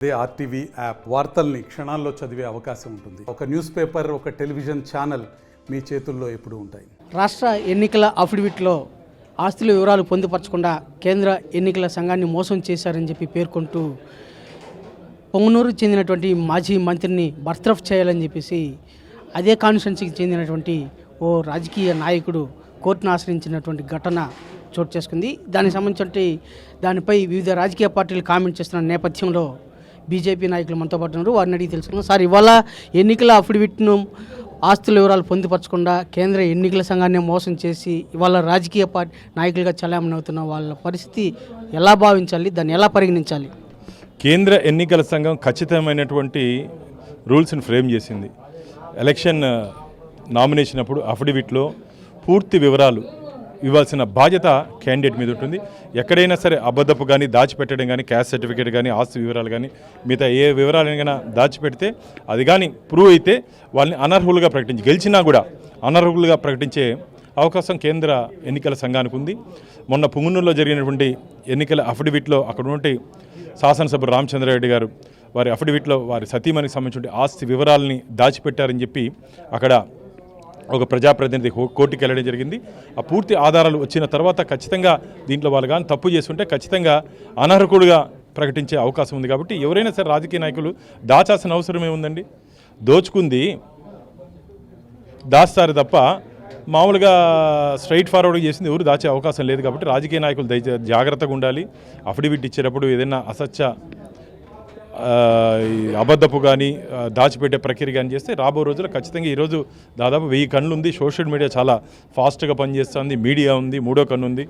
అదే RTV app వార్తల్ని క్షణాల్లో చదివే అవకాశం ఉంటుంది. ఒక న్యూస్ పేపర్, ఒక టెలివిజన్ ఛానల్ మీ చేతుల్లో ఎప్పుడూ ఉంటాయి. రాష్ట్ర ఎన్నికల అఫిడవిట్లో ఆస్తుల వివరాలు పొందుపరచకుండా కేంద్ర ఎన్నికల సంఘాన్ని మోసం చేశారని చెప్పి పేర్కొంటూ పొంగనూరు చెందినటువంటి మాజీ మంత్రిని బర్తరఫ్ చేయాలని చెప్పేసి అదే కాన్స్టిట్యున్సీకి చెందినటువంటి ఓ రాజకీయ నాయకుడు కోర్టును ఆశ్రయించినటువంటి ఘటన చోటు చేసుకుంది. దానికి సంబంధించి దానిపై వివిధ రాజకీయ పార్టీలు కామెంట్ చేస్తున్న నేపథ్యంలో బీజేపీ నాయకులు మనతో పాటు ఉన్నారు. వారిని అడిగి తెలుసుకున్నాం. సార్, ఇవాళ ఎన్నికల అఫిడవిట్ను ఆస్తుల వివరాలు పొందుపరచకుండా కేంద్ర ఎన్నికల సంఘాన్ని మోసం చేసి ఇవాళ రాజకీయ పార్టీ నాయకులుగా చలామణి అవుతున్న వాళ్ళ పరిస్థితి ఎలా భావించాలి, దాన్ని ఎలా పరిగణించాలి? కేంద్ర ఎన్నికల సంఘం ఖచ్చితమైనటువంటి రూల్స్ని ఫ్రేమ్ చేసింది. ఎలక్షన్ నామినేషన్ అప్పుడు అఫిడవిట్లో పూర్తి వివరాలు ఇవ్వాల్సిన బాధ్యత క్యాండిడేట్ మీద ఉంటుంది. ఎక్కడైనా సరే అబద్ధపు కానీ దాచిపెట్టడం కానీ, క్యాస్ట్ సర్టిఫికేట్ కానీ, ఆస్తి వివరాలు కానీ, మిగతా ఏ వివరాలైనా దాచిపెడితే అది కానీ ప్రూవ్ అయితే వాళ్ళని అనర్హులుగా ప్రకటించి, గెలిచినా కూడా అనర్హులుగా ప్రకటించే అవకాశం కేంద్ర ఎన్నికల సంఘానికి ఉంది. మొన్న పుంగనూరులో జరిగినటువంటి ఎన్నికల అఫిడవిట్లో అక్కడ ఉన్నటువంటి శాసనసభ్యుడు రామచంద్రారెడ్డి గారు వారి అఫిడవిట్లో వారి సతీమణికి సంబంధించిన ఆస్తి వివరాలని దాచిపెట్టారని చెప్పి అక్కడ ఒక ప్రజాప్రతినిధి కోర్టుకి వెళ్ళడం జరిగింది. ఆ పూర్తి ఆధారాలు వచ్చిన తర్వాత ఖచ్చితంగా దీంట్లో వాళ్ళు కానీ తప్పు చేస్తుంటే ఖచ్చితంగా అనర్హులుగా ప్రకటించే అవకాశం ఉంది. కాబట్టి ఎవరైనా సరే రాజకీయ నాయకులు దాచాల్సిన అవసరం ఏముందండి? దోచుకుంది దాస్తారు తప్ప మామూలుగా స్ట్రైట్ ఫార్వర్డ్ చేసింది ఎవరు దాచే అవకాశం లేదు. కాబట్టి రాజకీయ నాయకులు జాగ్రత్తగా ఉండాలి. అఫిడవిట్ ఇచ్చేటప్పుడు ఏదైనా అసత్య అబద్ధపు కానీ దాచిపెట్టే ప్రక్రియ కానీ చేస్తే రాబో రోజుల్లో ఖచ్చితంగా ఈరోజు దాదాపు 1000 కన్నులు ఉంది. సోషల్ మీడియా చాలా ఫాస్ట్గా పనిచేస్తుంది, మీడియా ఉంది, మూడో కన్ను ఉంది.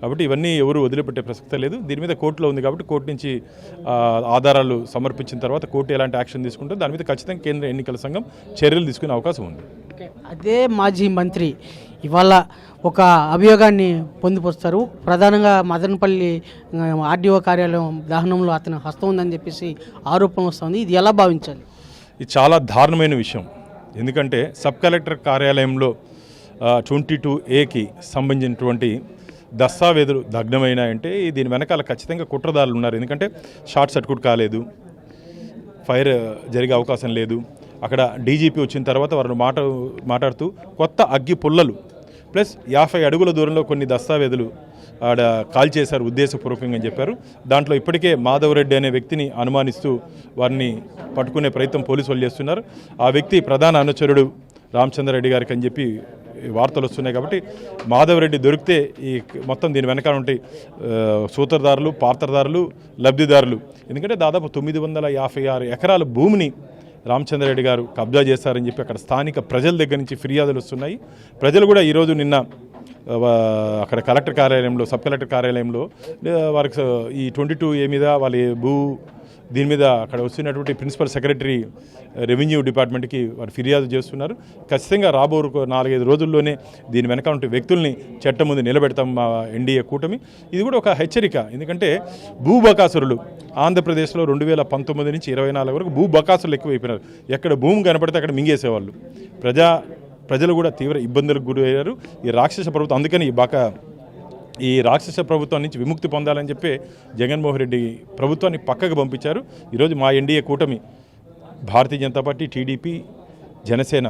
కాబట్టి ఇవన్నీ ఎవరు వదిలిపెట్టే ప్రసక్తే లేదు. దీని మీద కోర్టులో ఉంది కాబట్టి కోర్టు నుంచి ఆధారాలు సమర్పించిన తర్వాత కోర్టు ఎలాంటి యాక్షన్ తీసుకుంటే దాని మీద ఖచ్చితంగా కేంద్ర ఎన్నికల సంఘం చర్యలు తీసుకునే అవకాశం ఉంది. అదే మాజీ మంత్రి ఇవాళ ఒక అభియోగాన్ని పొందుపరుస్తారు. ప్రధానంగా మదనపల్లి ఆర్డీఓ కార్యాలయం దహనంలో అతని హస్తం ఉందని చెప్పేసి ఆరోపణ వస్తుంది. ఇది ఎలా భావించాలి? ఇది చాలా దారుణమైన విషయం. ఎందుకంటే సబ్ కలెక్టర్ కార్యాలయంలో 22A సంబంధించినటువంటి దస్తావేజులు దగ్ధమైనాయంటే దీని వెనకాల ఖచ్చితంగా కుట్రదారులు ఉన్నారు. ఎందుకంటే షార్ట్ సర్క్యూట్ కాలేదు, ఫైర్ జరిగే అవకాశం లేదు. అక్కడ డీజీపీ వచ్చిన తర్వాత వారు మాట్లాడుతూ కొత్త అగ్గి పుల్లలు ప్లస్ 50 అడుగుల దూరంలో కొన్ని దస్తావేజులు ఆడ కాల్ చేశారు ఉద్దేశపూర్వకంగా అని చెప్పారు. దాంట్లో ఇప్పటికే మాధవరెడ్డి అనే వ్యక్తిని అనుమానిస్తూ వారిని పట్టుకునే ప్రయత్నం పోలీసు వాళ్ళు చేస్తున్నారు. ఆ వ్యక్తి ప్రధాన అనుచరుడు రామచంద్రారెడ్డి గారికి అని చెప్పి వార్తలు వస్తున్నాయి. కాబట్టి మాధవరెడ్డి దొరికితే ఈ మొత్తం దీని వెనకాల ఉంటే సూత్రధారులు, పాత్రధారులు, లబ్ధిదారులు. ఎందుకంటే దాదాపు 956 ఎకరాల భూమిని రామచంద్రారెడ్డి గారు కబ్జా చేశారని చెప్పి అక్కడ స్థానిక ప్రజల దగ్గర నుంచి ఫిర్యాదులు వస్తున్నాయి. ప్రజలు కూడా ఈరోజు నిన్న అక్కడ కలెక్టర్ కార్యాలయంలో, సబ్ కలెక్టర్ కార్యాలయంలో వారికి ఈ 22A మీద వాళ్ళ దీని మీద అక్కడ వస్తున్నటువంటి ప్రిన్సిపల్ సెక్రటరీ రెవెన్యూ డిపార్ట్మెంట్కి వారు ఫిర్యాదు చేస్తున్నారు. ఖచ్చితంగా రాబో 4-5 రోజుల్లోనే దీని వెనక ఉంటే వ్యక్తుల్ని చట్టం ముందు నిలబెడతాం మా ఎన్డీఏ కూటమి. ఇది కూడా ఒక హెచ్చరిక. ఎందుకంటే భూబకాసురులు ఆంధ్రప్రదేశ్లో 2019 నుంచి 2024 వరకు భూబకాసురులు ఎక్కువైపోయినారు. ఎక్కడ భూమి కనపడితే అక్కడ మింగేసేవాళ్ళు. ప్రజలు కూడా తీవ్ర ఇబ్బందులకు గురయ్యారు. ఈ రాక్షస ప్రభుత్వం అందుకని ఈ రాక్షస ప్రభుత్వం నుంచి విముక్తి పొందాలని చెప్పి జగన్మోహన్ రెడ్డి ప్రభుత్వాన్ని పక్కకు పంపించారు. ఈరోజు మా ఎన్డీఏ కూటమి భారతీయ జనతా పార్టీ, టీడీపీ, జనసేన,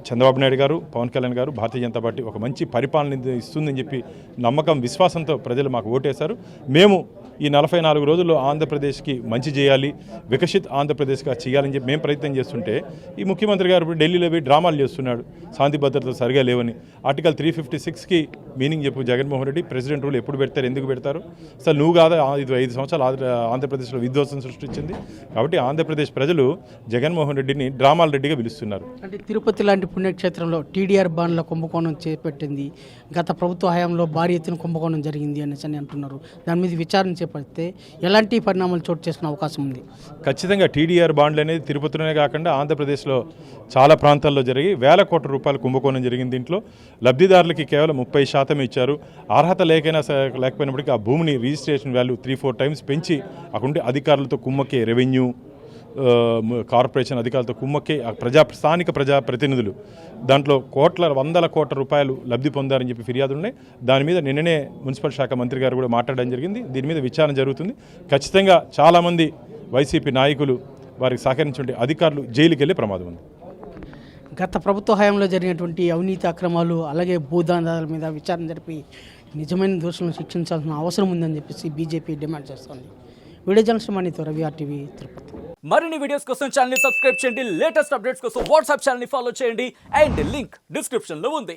చంద్రబాబు నాయుడు గారు, పవన్ కళ్యాణ్ గారు, భారతీయ జనతా పార్టీ ఒక మంచి పరిపాలన ఇస్తుందని చెప్పి నమ్మకం, విశ్వాసంతో ప్రజలు మాకు ఓటేశారు. మేము ఈ 44 రోజుల్లో ఆంధ్రప్రదేశ్కి మంచి చేయాలి, వికసిత్ ఆంధ్రప్రదేశ్గా చేయాలని చెప్పి మేము ప్రయత్నం చేస్తుంటే ఈ ముఖ్యమంత్రి గారు ఢిల్లీలో పోయి డ్రామాలు చేస్తున్నాడు. శాంతి భద్రతలు సరిగా లేవని. ఆర్టికల్ 356కి మీనింగ్ చెప్పు జగన్మోహన్ రెడ్డి. ప్రెసిడెంట్ రూల్ ఎప్పుడు పెడతారు, ఎందుకు పెడతారు? అసలు నువ్వు కాదా 5 సంవత్సరాలు ఆంధ్రప్రదేశ్లో విధ్వంసం సృష్టించింది. కాబట్టి ఆంధ్రప్రదేశ్ ప్రజలు జగన్మోహన్ రెడ్డిని డ్రామాల రెడ్డిగా పిలుస్తున్నారు. అంటే తిరుపతి లాంటి పుణ్యక్షేత్రంలో టీడీఆర్ బాండ్ల కుంభకోణం చేపట్టింది. గత ప్రభుత్వ హయాంలో భారీ ఎత్తున కుంభకోణం జరిగింది అనేసి అంటున్నారు. దాని మీద విచారణ చేపడితే ఎలాంటి పరిణామాలు చోటు చేసుకునే అవకాశం ఉంది? ఖచ్చితంగా టీడీఆర్ బాండ్లు అనేది తిరుపతిలోనే కాకుండా ఆంధ్రప్రదేశ్లో చాలా ప్రాంతాల్లో జరిగి వేల కోట్ల రూపాయల కుంభకోణం జరిగింది. దీంట్లో లబ్ధిదారులకి కేవలం 30% ఇచ్చారు. అర్హత లేకపోయినప్పటికీ ఆ భూమిని రిజిస్ట్రేషన్ వాల్యూ 3-4 టైమ్స్ పెంచి అక్కడుండే అధికారులతో కుమ్మక్కే రెవెన్యూ, కార్పొరేషన్ అధికారులతో కుమ్మక్కి స్థానిక ప్రజాప్రతినిధులు దాంట్లో వందల కోట్ల రూపాయలు లబ్ధి పొందారని చెప్పి ఫిర్యాదులు ఉన్నాయి. దాని మీద నిన్ననే మున్సిపల్ శాఖ మంత్రి గారు కూడా మాట్లాడడం జరిగింది. దీని మీద విచారణ జరుగుతుంది. ఖచ్చితంగా చాలామంది వైసీపీ నాయకులు వారికి సహకరించే అధికారులు జైలుకి వెళ్ళే ప్రమాదం ఉంది. గత ప్రభుత్వ హయాంలో జరిగినటువంటి అవినీతి అక్రమాలు అలాగే భూదానాల మీద విచారణ జరిపి నిజమైన దోషులను శిక్షించాల్సిన అవసరం ఉందని చెప్పేసి బీజేపీ డిమాండ్ చేస్తోంది. వీడియో జర్నలిస్ట్ మనీతో రవి RTV తిరుపతి. మరిన్ని వీడియోస్ కోసం ఛానల్ ని సబ్స్క్రైబ్ చేయండి. లేటెస్ట్ అప్డేట్స్ కోసం వాట్సాప్ ఛానల్ ని ఫాలో చేయండి. అండ్ లింక్ డిస్క్రిప్షన్ లో ఉంది.